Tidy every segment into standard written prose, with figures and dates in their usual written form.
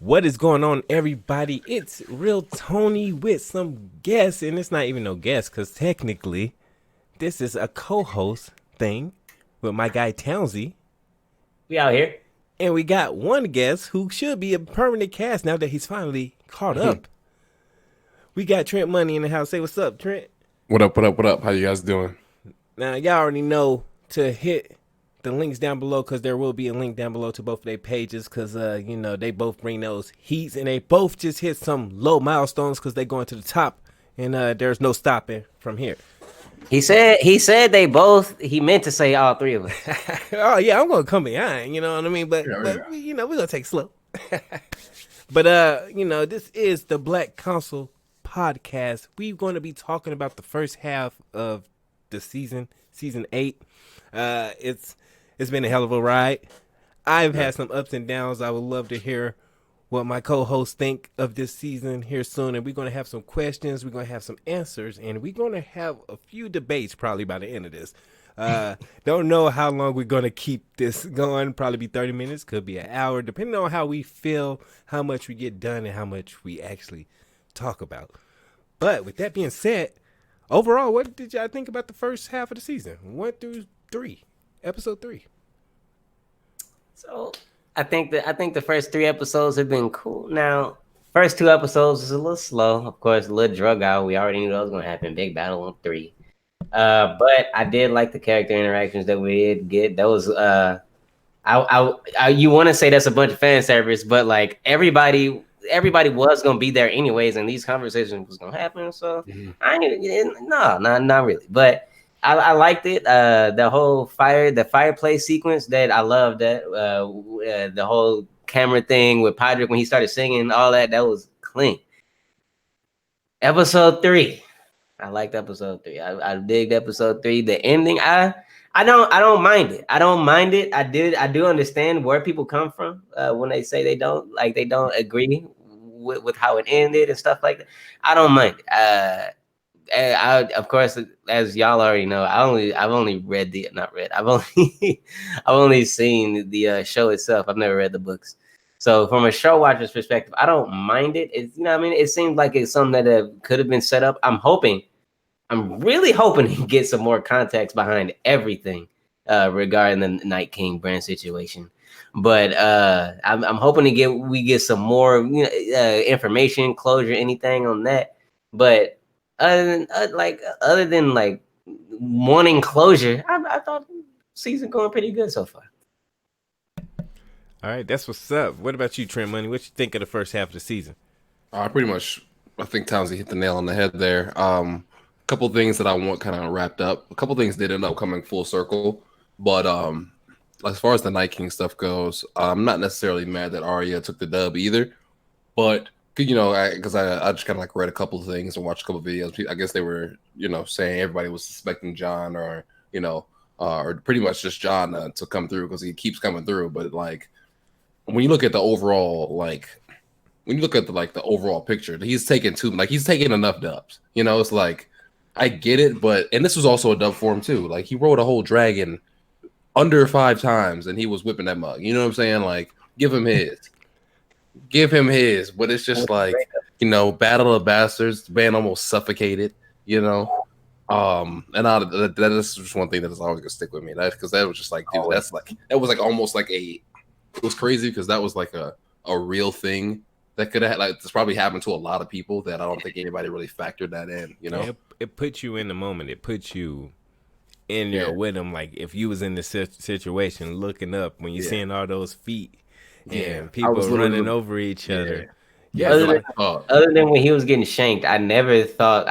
What is going on, everybody? It's Real Tony with some guests, and it's not even no guest because technically this is a co-host thing with my guy Townsy, We out here. and we got one guest who should be a permanent cast now that he's finally caught Mhm. up. We got Trent Money in the house. Say what's up, Trent. What up? What up? What up? How you guys doing? Now y'all already know to hit the links down below because there will be a link down below to both of their pages because they both bring those heats and they both just hit some low milestones because they going to the top and there's no stopping from here. He said they both. He meant to say all three of us. Oh yeah, I'm gonna come behind, you know what I mean? But we're gonna take it slow. But this is the Black Council podcast. We're going to be talking about the first half of the season 8. It's been a hell of a ride. I've had some ups and downs. I would love to hear what my co-hosts think of this season here soon, and we're going to have some questions, we're going to have some answers, and we're going to have a few debates probably by the end of this. Don't know how long we're going to keep this going. Probably be 30 minutes, could be an hour, depending on how we feel, how much we get done, and how much we actually talk about. But with that being said, overall, what did y'all think about the first half of the season? 1 through 3, episode 3. So I think the first 3 episodes have been cool. Now, first 2 episodes was a little slow. Of course, a little drug out. We already knew that was gonna happen. Big battle on 3. But I did like the character interactions that we did get. That was you want to say that's a bunch of fan service, but like everybody was gonna be there anyways, and these conversations was gonna happen. So I ain't no, not really. But I liked it. The fireplace sequence that I loved. That the whole camera thing with Podrick when he started singing, all that was clean. Episode 3. I liked episode 3. I digged episode 3. The ending, I don't mind it. I don't mind it. I do understand where people come from when they say they don't agree with how it ended and stuff like that. I don't mind it. Of course, as y'all already know, I've only read the not read. I've only I've only seen the show itself. I've never read the books. So from a show watcher's perspective, I don't mind it. It's what I mean. It seems like it's something that could have been set up. I'm really hoping to get some more context behind everything regarding the Night King brand situation. But I'm hoping we get some more information, closure, anything on that. But other than wanting closure, I thought the season going pretty good so far. All right, that's what's up. What about you, Trent Money? What you think of the first half of the season? Pretty much, I think Townsy hit the nail on the head there. A couple things that I want kind of wrapped up. A couple things did end up coming full circle, but as far as the Night King stuff goes, I'm not necessarily mad that Arya took the dub either. But because I just kind of like read a couple of things and watched a couple of videos. I guess they were saying everybody was suspecting Jon or pretty much just Jon to come through because he keeps coming through. But like when you look at the overall the overall picture, he's taking enough dubs. It's like I get it, and this was also a dub for him too. Like he rode a whole dragon under 5 times and he was whipping that mug. You know what I'm saying? Like give him his. But it's just like, Battle of Bastards, the band almost suffocated, and that is just one thing that is always gonna stick with me. Because that was just like, dude, that was like almost like it was crazy because that was like a real thing that could have this probably happened to a lot of people that I don't think anybody really factored that in. Yeah, it puts you in the moment. It puts you in there with them. Like if you was in the situation, looking up when you're seeing all those feet and people running over each other. Yeah. Other than when he was getting shanked, I never thought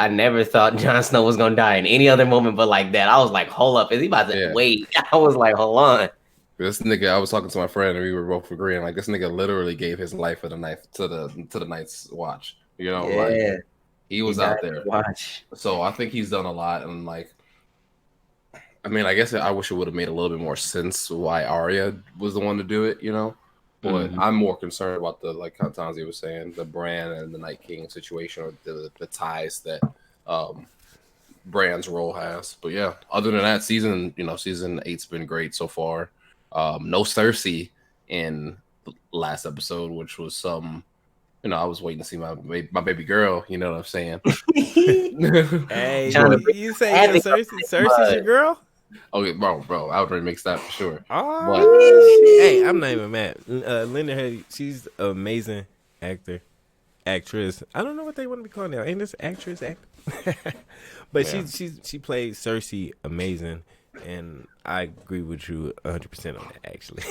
Jon Snow was gonna die in any other moment but like that. I was like, hold up, is he about to wait? I was like, hold on. This nigga, I was talking to my friend and we were both agreeing. Like this nigga literally gave his life for the knife to the Night's Watch. Like he was out there. Watch. So I think he's done a lot, and like, I mean, I guess I wish it would have made a little bit more sense why Arya was the one to do it, But I'm more concerned about the, like Tanzi was saying, the Bran and the Night King situation, or the ties that Bran's role has. But yeah, other than that, season 8's been great so far. No Cersei in last episode, which was some. I was waiting to see my baby girl. You know what I'm saying? Hey, you say Cersei's your girl? Okay, bro, I would remix that for sure. Oh, but, hey, I'm not even mad. Linda Hay, she's an amazing actress. I don't know what they want to be called now. Ain't this actress? But she played Cersei amazing, and I agree with you 100% on that. Actually,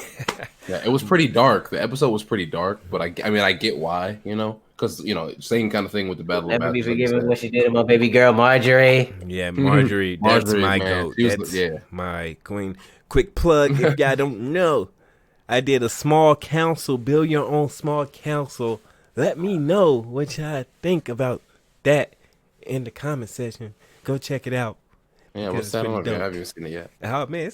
yeah, it was pretty dark. The episode was pretty dark, but I mean, I get why. Because same kind of thing with the Battle. Never be forgiven what she did to my baby girl Marjorie. Yeah, Marjorie. That's my goat. That's my queen. Quick plug if y'all don't know. I did a small council, build your own small council. Let me know what y'all think about that in the comment section. Go check it out. Yeah, what's that on? I haven't seen it yet. Oh man,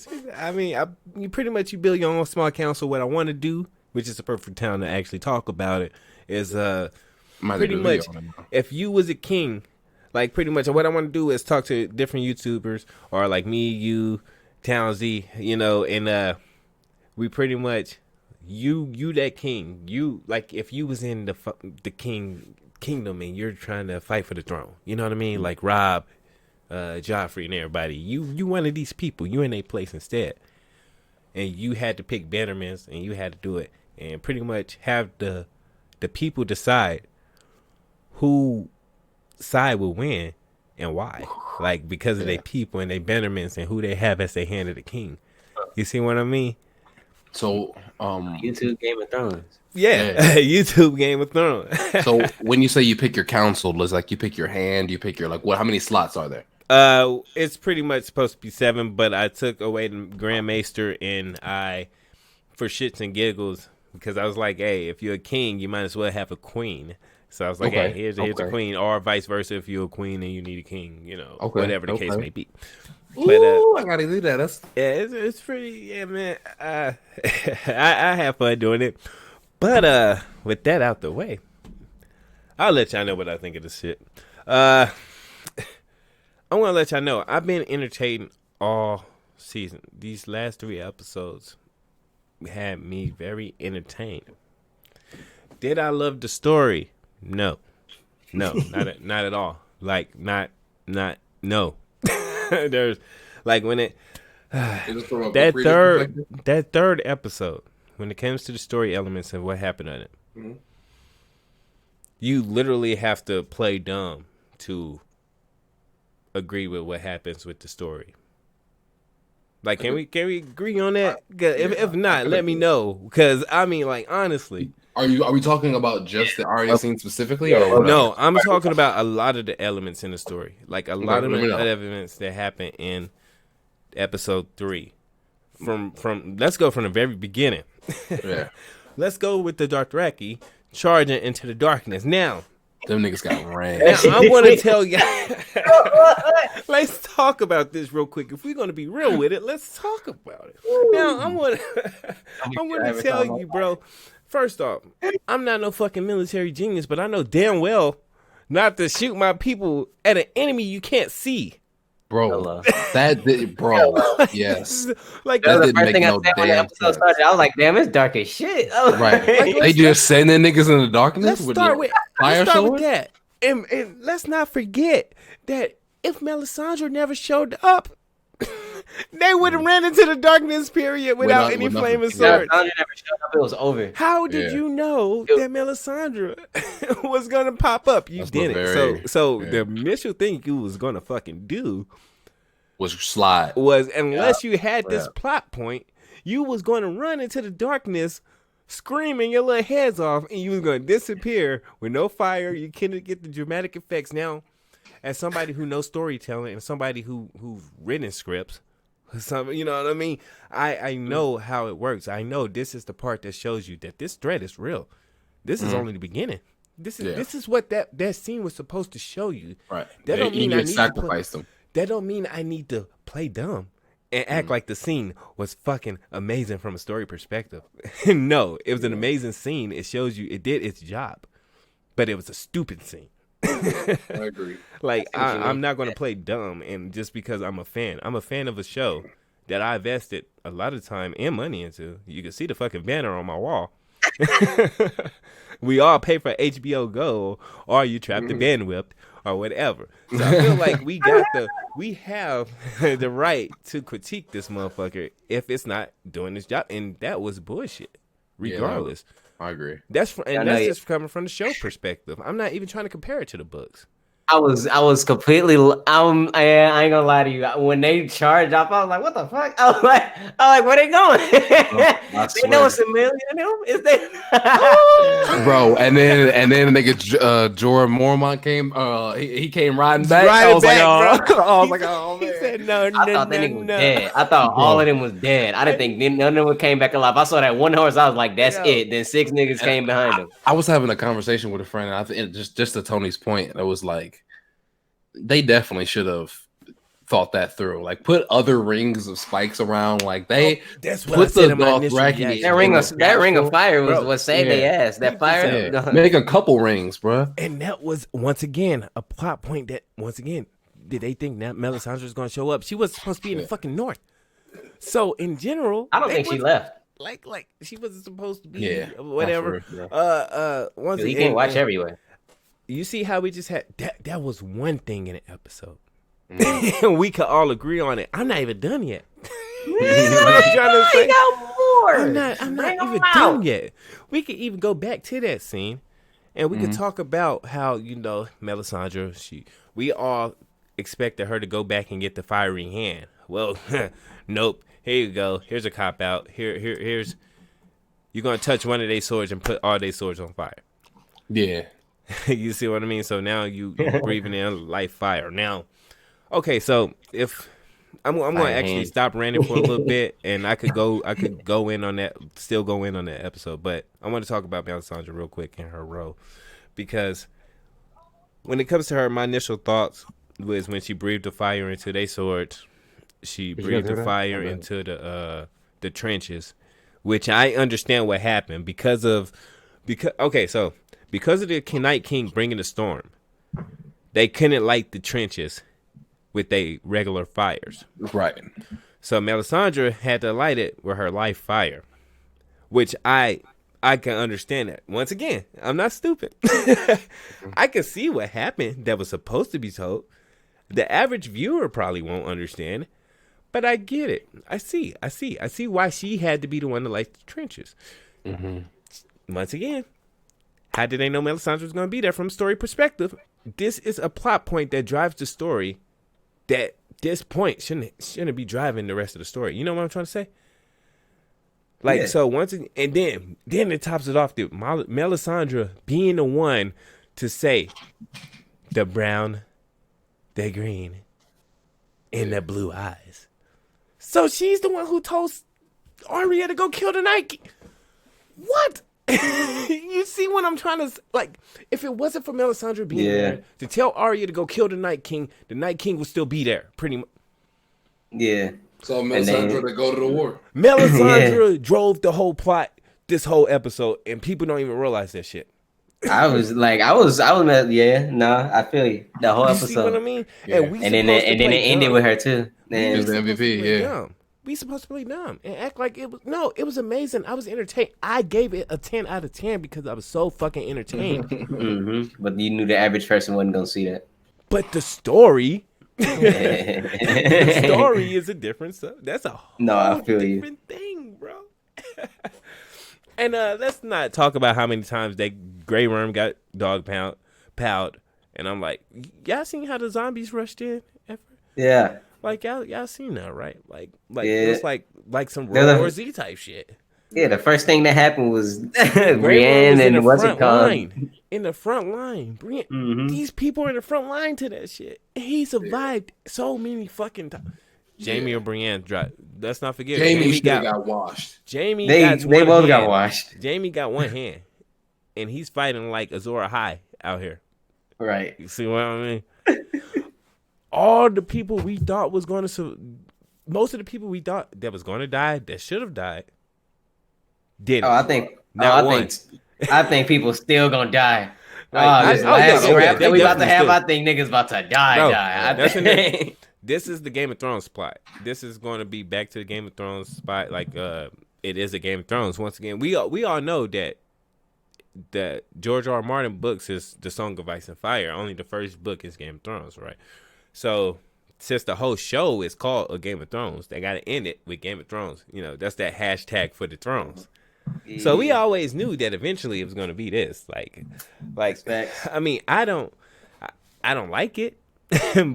you pretty much you build your own small council. What I want to do, which is the perfect time to actually talk about it, is pretty much if you was a king, like pretty much what I want to do is talk to different YouTubers or like me, you, Townsy, and we pretty much you that king, you like if you was in the kingdom and you're trying to fight for the throne, you know what I mean? Like Rob, Joffrey and everybody, you one of these people, you in a place instead, and you had to pick bannermans and you had to do it and pretty much have the people decide who side will win and why, like because of their people and their bannerments and who they have as their hand of the king. You see what I mean? So YouTube Game of Thrones. Yeah. YouTube Game of Thrones. So when you say you pick your council, it's like you pick your hand, you pick your how many slots are there? It's pretty much supposed to be 7, but I took away the Grand Maester and I, for shits and giggles, because I was like, hey, if you're a king, you might as well have a queen. So I was like, hey, here's a queen, or vice versa if you're a queen and you need a king, whatever the case may be. But I gotta do that. It's pretty, man. I have fun doing it. But with that out the way, I'll let y'all know what I think of this shit. I want to let y'all know I've been entertained all season. These last 3 episodes had me very entertained. Did I love the story? No, not at all. Like no. There's like when that third episode, when it comes to the story elements and what happened on it, you literally have to play dumb to agree with what happens with the story. Like, can we agree on that? If not, let me know. Because I mean, like, honestly, are we talking about just the Arya scene specifically, or no? I'm talking about a lot of the elements in the story, like a lot of the elements that happen in episode 3. From let's go from the very beginning. Yeah, let's go with the Dothraki charging into the darkness. Now, them niggas got ran. Now I want to tell you. Let's talk about this real quick. If we're gonna be real with it, let's talk about it. Now I'm gonna tell you, bro. First off, I'm not no fucking military genius, but I know damn well not to shoot my people at an enemy you can't see. Bro, yes. Like that was the first thing I said when the episode started. I was like, "Damn, it's dark as shit." Right? Like, they just sending niggas in the darkness. Let's start with that, and let's not forget that if Melisandre never showed up, they would have ran into the darkness period without any flaming swords. Melisandre never showed up; it was over. How did you know that Melisandre was gonna pop up? You didn't. So the initial thing you was gonna fucking do was slide. Unless you had this plot point, you was gonna run into the darkness, screaming your little heads off, and you was gonna disappear with no fire. You couldn't get the dramatic effects. Now, as somebody who knows storytelling and somebody who's written scripts, you know what I mean? I know how it works. I know this is the part that shows you that this threat is real. This is only the beginning. This is what that scene was supposed to show you. Right. That don't mean I need sacrifice them. That don't mean I need to play dumb and act like the scene was fucking amazing from a story perspective. No, it was an amazing scene. It shows you it did its job, but it was a stupid scene. I agree. Like I'm not going to play dumb, and just because I'm a fan of a show that I invested a lot of time and money into. You can see the fucking banner on my wall. We all pay for HBO Go, or you trapped the bandwidth, or whatever. So I feel like we have the right to critique this motherfucker if it's not doing his job, and that was bullshit. Regardless, I agree. That's just coming from the show perspective. I'm not even trying to compare it to the books. I was completely. I ain't gonna lie to you. When they charged off, I was like, "What the fuck?" I was like, "Where they going?" They know it's a million of them. Is they, bro? And then nigga Jordan Mormont came. He came riding back. I was like, oh man. He said, no. I thought that nigga was dead. I thought all of them was dead. I didn't think none of them came back alive. I saw that one horse. I was like, "That's it." Then 6 niggas came behind him. I was having a conversation with a friend, and I think just to Tony's point, it was like, they definitely should have thought that through. Like, put other rings of spikes around. Like, they that's what I said in my initial reaction. That ring of fire was what saved their ass. That fire, make a couple rings, bro. And that was once again a plot point. That once again, did they think that Melisandre was going to show up? She was supposed to be in the fucking north. So in general, I don't think she left. Like she wasn't supposed to be. Whatever. Once again, you can't watch everywhere. You see how we just had that was one thing in an episode. And we could all agree on it. I'm not even done yet. You know what I'm trying to say? I'm not even done yet. We could even go back to that scene and we could talk about how, Melisandre, we all expected her to go back and get the fiery hand. Well, nope. Here you go. Here's a cop out. Here's you're gonna touch one of their swords and put all their swords on fire. Yeah. You see what I mean? So now you breathing in light fire. Now, okay, so if I'm going to actually stop ranting for a little bit, and I could go in on that, still go in on that episode, but I want to talk about Melisandre real quick in her role, because when it comes to her, my initial thoughts was when she breathed the fire into their swords, she breathed the fire into the trenches, which I understand what happened because of the Night King bringing the storm, they couldn't light the trenches with their regular fires. Right. So Melisandre had to light it with her life fire, which I can understand that. Once again, I'm not stupid. I can see what happened that was supposed to be told. The average viewer probably won't understand, but I get it. I see why she had to be the one to light the trenches. Mm-hmm. Once again, how did they know Melisandre was going to be there from a story perspective? This is a plot point that drives the story that this point shouldn't be driving the rest of the story. You know what I'm trying to say? So once again, and then it tops it off to Melisandre being the one to say the brown, the green, and the blue eyes. So she's the one who told Arya to go kill the Night King. What? You see what I'm trying to like? If it wasn't for Melisandre being there to tell Arya to go kill the Night King would still be there, pretty much. Yeah. So Melisandre to go to the war. Melisandre drove the whole plot this whole episode, and people don't even realize that shit. I was I feel you. The whole episode. See what I mean? Yeah. And then it ended with her too. She was the MVP. Yeah. We supposed to play dumb and act like it was. No, it was amazing. I was entertained. I gave it a 10 out of 10 because I was so fucking entertained. Mm-hmm. But you knew the average person wasn't gonna see that. But the story, the story is a different. That's a whole different thing, bro. And let's not talk about how many times that Grey Worm got dog pound. And I'm like, y'all seen how the zombies rushed in? Yeah. Like y'all seen that, right? It's like some World War Z type shit. Yeah, the first thing that happened was Brienne and what's it called? In the front line. Brienne, these people are in the front line to that shit. He survived so many fucking times. Jamie or Brienne dropped. Let's not forget. Jamie got washed. Jamie they both got washed. Jamie got one hand. And he's fighting like Azor Ahai out here. Right. You see what I mean? All the people we thought was going to, most of the people we thought that was going to die, that should have died, didn't. I think people still gonna die. This last rap that we about to have, I think niggas about to die. This is the Game of Thrones plot. This is going to be back to the Game of Thrones spot, like it is a Game of Thrones. Once again, we all know that George R. Martin books is the Song of Ice and Fire. Only the first book is Game of Thrones, right? So since the whole show is called a Game of Thrones, they got to end it with Game of Thrones. You know, that's that hashtag for the thrones. Yeah. So we always knew that eventually it was going to be this. Like, I mean, I don't like it,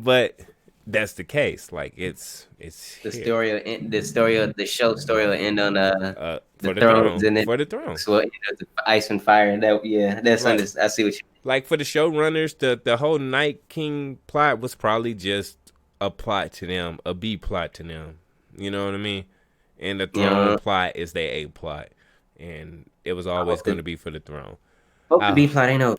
but that's the case. Like, it's the story of the show story will end on the thrones and then for the thrones. So the Ice and Fire. That's right. I see what you mean. Like for the showrunners, the whole Night King plot was probably just a plot to them, a B plot to them. You know what I mean? And the throne plot is their A plot, and it was always going to be for the throne. Hope the B plot ain't over.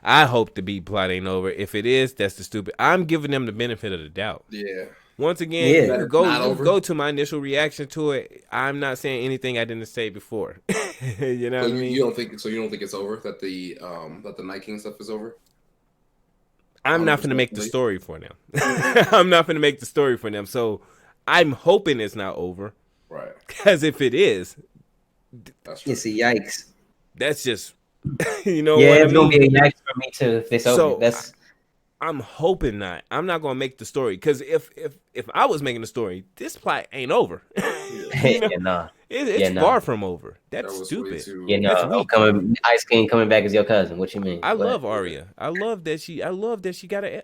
I hope the B plot ain't over. If it is, that's the stupid. I'm giving them the benefit of the doubt. Yeah. Once again, you go to my initial reaction to it. I'm not saying anything I didn't say before. You know what I mean? You don't think so? You don't think it's over? That the Night King stuff is over? I'm not going to make the story for them. I'm not going to make the story for them. So I'm hoping it's not over. Right. Because if it is, it's a yikes. That's just, you know. Yeah, it's gonna be a yikes for me too if it's over. I'm hoping not. I'm not gonna make the story because if I was making the story, this plot ain't over. It's far from over. That's stupid. Ice King coming back as your cousin. What you mean? I love Arya. I love that she got a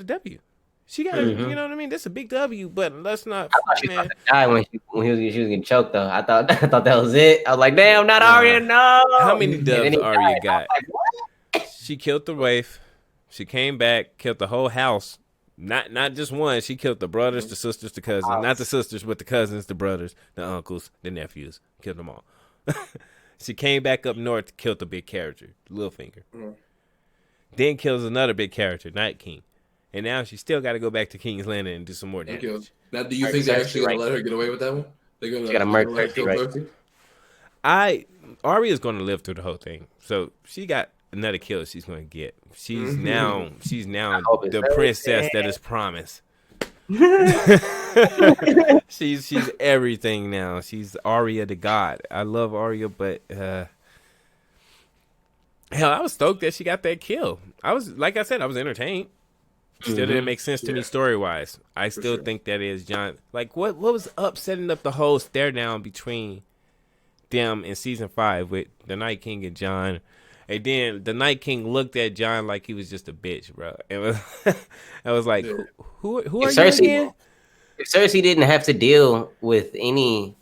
W. She got you know what I mean. That's a big W. But let's not. I thought she was about to die when she was getting choked though. I thought that was it. I was like, damn, not Arya. No. How many dubs Arya got? Like, what? She killed the wife. She came back, killed the whole house. Not just one. She killed the brothers, the sisters, the cousins. Not the sisters, but the cousins, the brothers, the uncles, the nephews. Killed them all. She came back up north, killed the big character, Littlefinger. Then kills another big character, Night King. And now she still got to go back to King's Landing and do some more damage. Now, do you think they're actually going to let her get away with that one? They're going to murder her. Arya's going to live through the whole thing. So she got another kill she's going to get. She's now the princess that is promised. she's everything now. She's Arya the god. I love Arya, but hell, I was stoked that she got that kill. I was entertained. Still didn't make sense to me story wise. I still think that is Jon. Like what was up setting up the whole stare down between them in season 5 with the Night King and Jon. And then the Night King looked at Jon like he was just a bitch, bro. I was like, who are you again? If Cersei didn't have to deal with any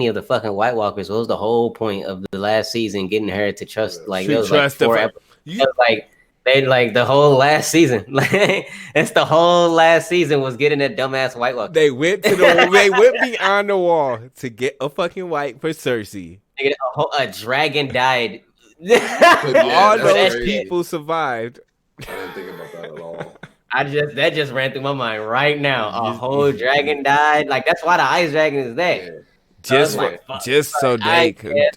of the fucking White Walkers, what was the whole point of the last season getting her to trust? Like, it was like 4 episodes. Like the whole last season. Like that's the whole last season was getting that dumbass White Walker. They went beyond the wall to get a fucking white for Cersei. A dragon died. All those people survived. I didn't think about that at all. That just ran through my mind right now. A whole dragon died. Like that's why the ice dragon is there. So they could.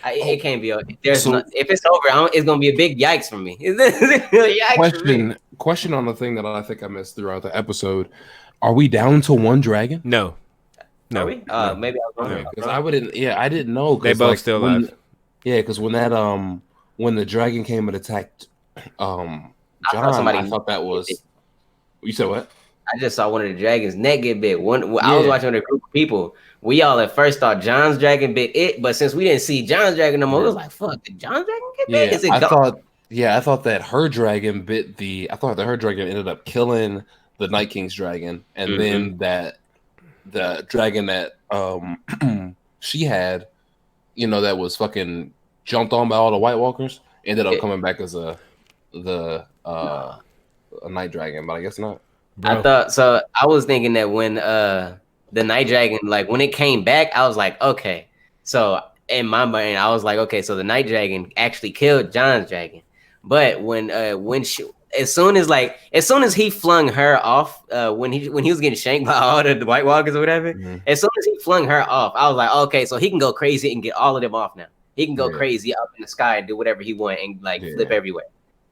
It can't be. If it's over, it's gonna be a big yikes for me. Question on the thing that I think I missed throughout the episode: are we down to 1 dragon? No. Are we? Maybe I was wrong. Because I didn't know. They both still alive. Because when the dragon came and attacked Jon, I thought that was. You said what? I just saw one of the dragon's neck get bit. I was watching with a group of people. We all at first thought Jon's dragon bit it, but since we didn't see Jon's dragon no more, it was like, fuck, did Jon's dragon get bit? Is it gone? I thought that her dragon ended up killing the Night King's dragon, and then that the dragon that she had, that was fucking jumped on by all the White Walkers, ended up coming back as a night dragon, but I guess not. Bro. I thought so. I was thinking that when the night dragon, like when it came back, I was like, okay. So in my mind, I was like, okay, so the night dragon actually killed Jon's dragon. But as soon as he flung her off, when he was getting shanked by all the White Walkers or whatever, as soon as he flung her off, I was like, okay, so he can go crazy and get all of them off now. He can go crazy up in the sky and do whatever he want and flip everywhere.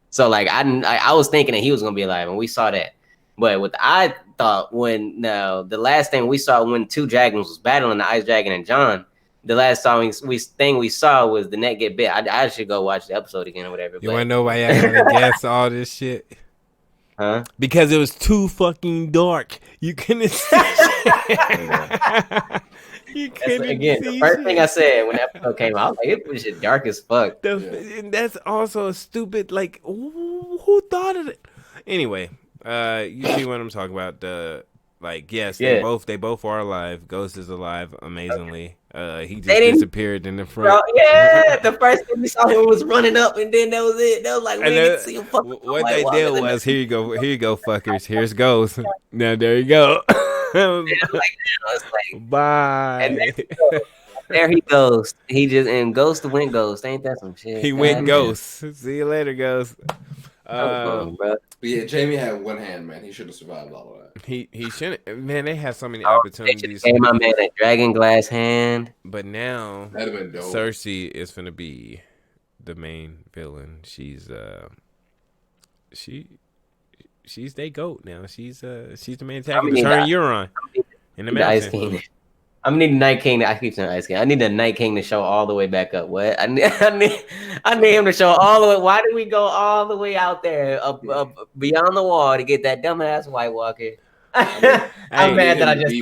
So like I was thinking that he was gonna be alive, and we saw that. But what I thought the last thing we saw when two dragons was battling, the Ice Dragon and John, the last thing we saw was the net get bit. I should go watch the episode again or whatever. You want to know why I gotta guess all this shit? Huh? Because it was too fucking dark. You couldn't see You couldn't again, see the first shit. thing I said when that episode came out, I was like, it was shit dark as fuck. And that's also a stupid, like, who thought of it? Anyway, you see what I'm talking about. Yes, they both are alive. Ghost is alive amazingly. He just disappeared in the front. The first thing we saw him was running up, and then that was it. That was like, we didn't see him fucking. What they did was, here you go, fuckers. Here's Ghost. Now there you go. Bye. And there he goes. He just Ghost went Ghost. Ain't that some shit? He went Ghost. See you later, Ghost. Yeah, Jamie had one hand, man. He should have survived all of that. He shouldn't. Man, they had so many opportunities. Gave my man a dragon glass hand. But now That'd have been dope. Cersei is gonna be the main villain. She's they goat now. She's the main antagonist. Her and Euron in the Ice King. I'm gonna need the Night King. I keep saying Ice King. I need the Night King to show all the way back up. What? I need him to show all the way. Why did we go all the way out there, up beyond the wall to get that dumbass White Walker? I'm mad that I just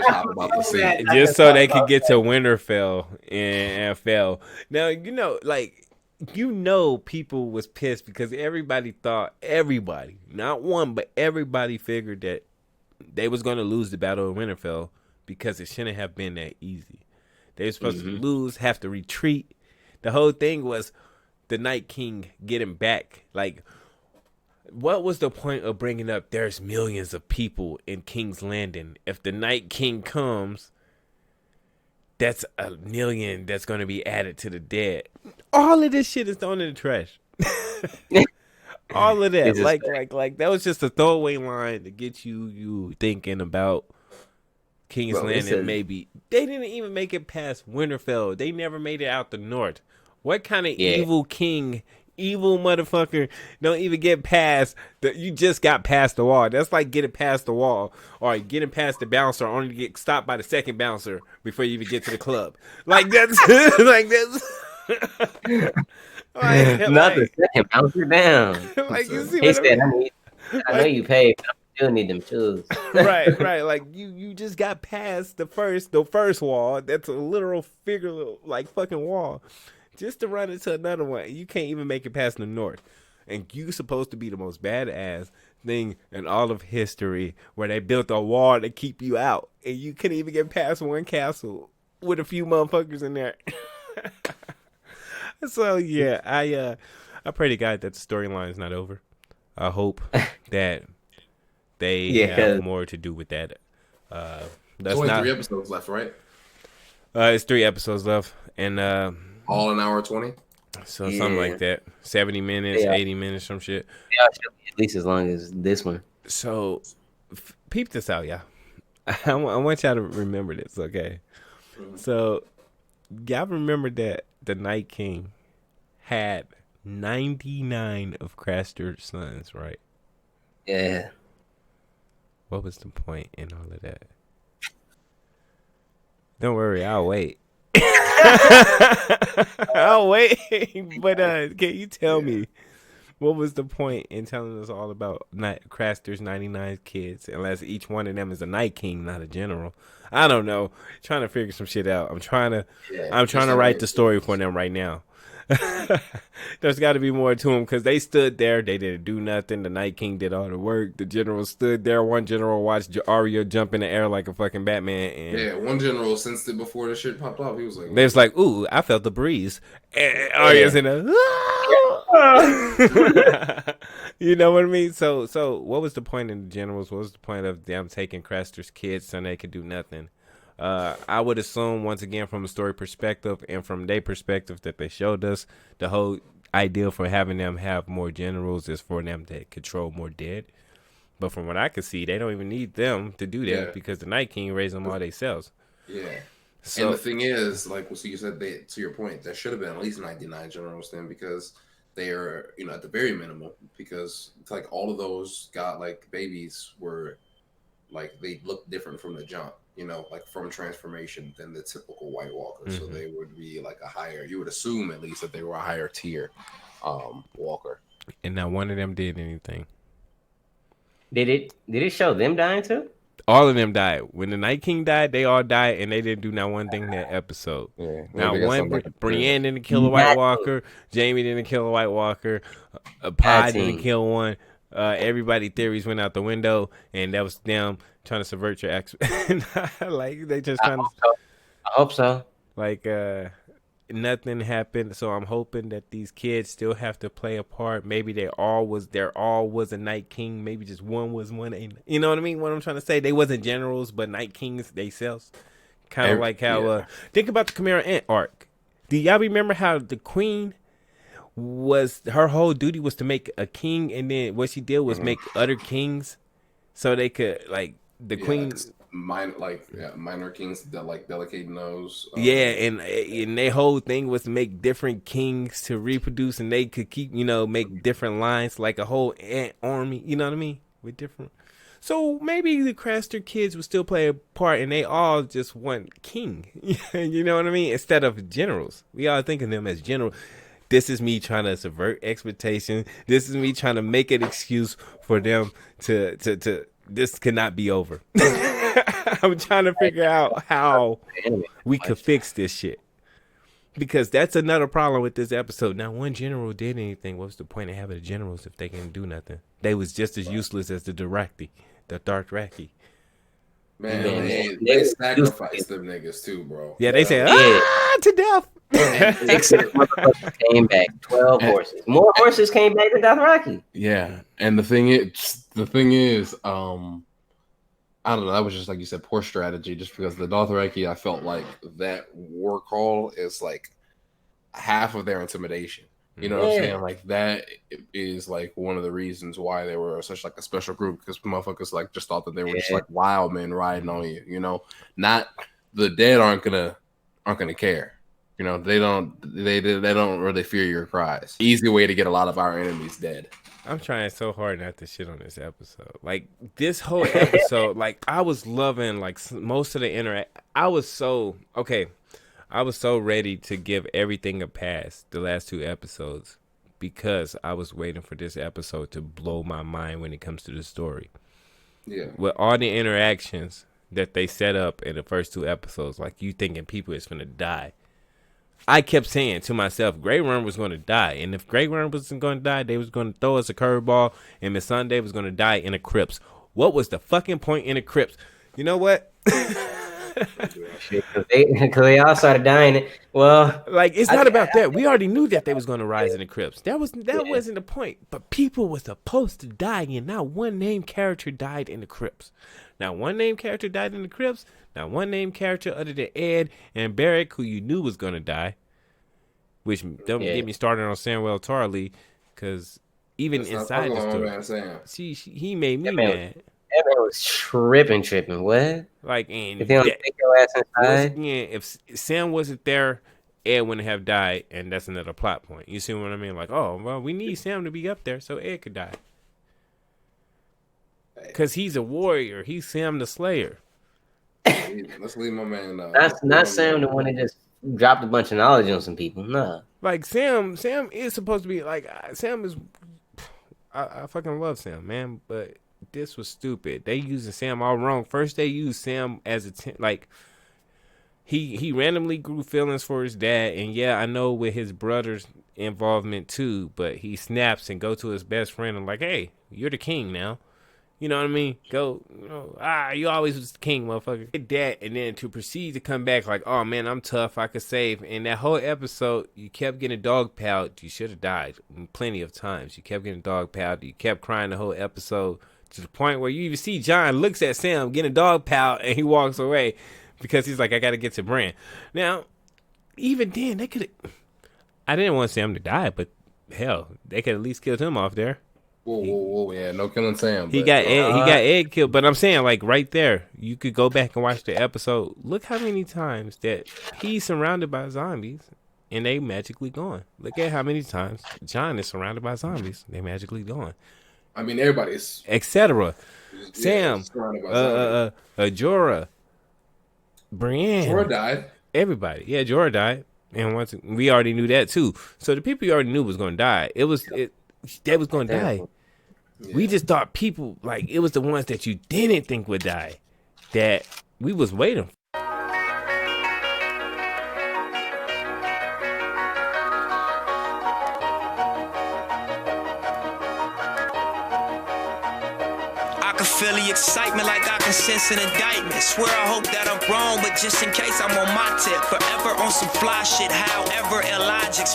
talk about the scene. Just so they could get to Winterfell and fell. Now people was pissed because everybody, not one, but everybody figured that they was going to lose the Battle of Winterfell because it shouldn't have been that easy. They were supposed to lose, have to retreat. The whole thing was the Night King getting back. Like, what was the point of bringing up there's millions of people in King's Landing? If the Night King comes, that's a million that's going to be added to the dead. All of this shit is thrown in the trash. All of that. Like that was just a throwaway line to get you thinking about King's Landing. Maybe they didn't even make it past Winterfell. They never made it out the north. What kind of evil king, evil motherfucker don't even get past you just got past the wall? That's like getting past the wall or getting past the bouncer only to get stopped by the second bouncer before you even get to the club. Like that's like that's not the second bouncer down. Like you see he said, I know you paid, but I still need them shoes. right. Like you just got past the first wall. That's a literal figure, like fucking wall, just to run into another one. You can't even make it past the north, and you supposed to be the most badass thing in all of history, where they built a wall to keep you out, and you couldn't even get past one castle with a few motherfuckers in there. So yeah, I pray to God that the storyline is not over. I hope that they have more to do with that. There's only 3 episodes left, right? It's 3 episodes left, and all an hour 20. So something like that, 70 minutes, 80 minutes, some shit. Yeah, it should be at least as long as this one. So peep this out, y'all. I want y'all to remember this, okay? So y'all remember that the Night King had 99 of Craster's sons, right? Yeah. What was the point in all of that? Don't worry, I'll wait. I'll wait. But can you tell me what was the point in telling us all about Craster's 99 kids, unless each one of them is a Night King, not a general? I don't know. Trying to figure some shit out. I'm trying to write the story for them right now. There's got to be more to them because they stood there. They didn't do nothing. The Night King did all the work. The general stood there. One general watched Arya jump in the air like a fucking Batman. And one general sensed it before the shit popped off. He was like, they was like, ooh, I felt the breeze. And Arya's in a... You know what I mean? So what was the point in the generals? What was the point of them taking Craster's kids so they could do nothing? I would assume, once again, from a story perspective and from their perspective that they showed us, the whole idea for having them have more generals is for them to control more dead. But from what I could see, they don't even need them to do that because the Night King raised them all themselves. Yeah. So, and the thing is, like, so you said, to your point, there should have been at least 99 generals then, because they are, at the very minimum, because it's like all of those got like babies were like they look different from the jump, like from transformation than the typical White Walker. So they would be like a higher. You would assume at least that they were a higher tier Walker. And not one of them did anything. Did it show them dying too? All of them died. When the Night King died, they all died, and they didn't do not one thing that episode. Yeah, not one. Brienne didn't kill a White Walker. Jaime didn't kill a White Walker. Pod didn't kill one. Everybody theories went out the window, and that was them trying to subvert your ex. Like they just kind of. I hope so. Like nothing happened, so I'm hoping that these kids still have to play a part. Maybe there all was a Night King. Maybe just one was one. You know what I mean? What I'm trying to say, they wasn't generals, but Night Kings themselves. Kind of like how think about the Chimera Ant arc. Do y'all remember how the Queen was her whole duty was to make a king, and then what she did was make other kings, so they could like the Queen. Minor kings that like delicate nose. And their whole thing was to make different kings to reproduce, and they could keep make different lines, like a whole ant army. You know what I mean? With different. So maybe the Craster kids would still play a part, and they all just want king. You know what I mean? Instead of generals, we all think of them as general. This is me trying to subvert expectations. This is me trying to make an excuse for them to. This cannot be over. I'm trying to figure out how we could fix this shit. Because that's another problem with this episode. Now, one general did anything. What's the point of having the generals if they can do nothing? They was just as useless as the Dothraki. Man, they sacrificed them niggas too, bro. Yeah, they said, to death. 6 motherfuckers came back. 12 horses. More horses came back than Dothraki. Yeah, and the thing is, I don't know. That was just like you said, poor strategy. Just because the Dothraki, I felt like that war call is like half of their intimidation. You know what I'm saying? Like that is like one of the reasons why they were such like a special group, because motherfuckers like just thought that they were just like wild men riding on you. Not the dead aren't gonna care. They don't really fear your cries. Easy way to get a lot of our enemies dead. I'm trying so hard not to shit on this episode. Like this whole episode, like I was loving like most of the interact. I was so ready to give everything a pass the last 2 episodes because I was waiting for this episode to blow my mind when it comes to the story. Yeah. With all the interactions that they set up in the first 2 episodes, like you thinking people is gonna die. I kept saying to myself, Grey Worm was going to die. And if Grey Worm wasn't going to die, they was going to throw us a curveball. And Miss Sunday was going to die in a crypts. What was the fucking point in the crypts? You know what? Because they all started dying. Well, like it's not about that. We already knew that they was going to rise in the crypts. That wasn't the point. But people were supposed to die, and not one named character died in the crypts. Not one named character died in the crypts. Not one named character other than Ed and Barrick, who you knew was going to die. Which don't get me started on Samwell Tarly, because even inside the story, he made me mad. That man was tripping. What? Like, and if they don't take your ass inside, again, if Sam wasn't there, Ed wouldn't have died, and that's another plot point. You see what I mean? Like, oh, well, we need Sam to be up there so Ed could die, because he's a warrior. He's Sam the Slayer. Let's leave my man. Not Sam the one that just dropped a bunch of knowledge on some people. Nah. Like Sam is supposed to be like Sam is. I fucking love Sam, man, but this was stupid. They using Sam all wrong. First, they used Sam as he randomly grew feelings for his dad, and yeah, I know with his brother's involvement too. But he snaps and go to his best friend and like, hey, you're the king now. You know what I mean? Go, you always was the king, motherfucker. Get that, and then to proceed to come back like, oh man, I'm tough, I could save. And that whole episode, you kept getting dog-piled. You should have died plenty of times. You kept getting dog-piled. You kept crying the whole episode to the point where you even see John looks at Sam getting dog-piled, and he walks away because he's like, I got to get to Bran. Now, even then, they could have... I didn't want Sam to die, but hell, they could at least killed him off there. Whoa, yeah, no killing Sam. He got Ed killed, but I'm saying like right there, you could go back and watch the episode. Look how many times that he's surrounded by zombies, and they magically gone. Look at how many times John is surrounded by zombies. They magically gone. I mean, everybody's etc. Sam, surrounded by zombies. Jorah, Brienne. Jorah died. Everybody. Yeah, Jorah died. And once we already knew that too. So the people you already knew was gonna die. They was gonna die. Yeah. We just thought people, like, it was the ones that you didn't think would die that we was waiting for. Feel the excitement like I can sense an indictment. Swear I hope that I'm wrong, but just in case I'm on my tip. Forever on some fly shit, however illogic.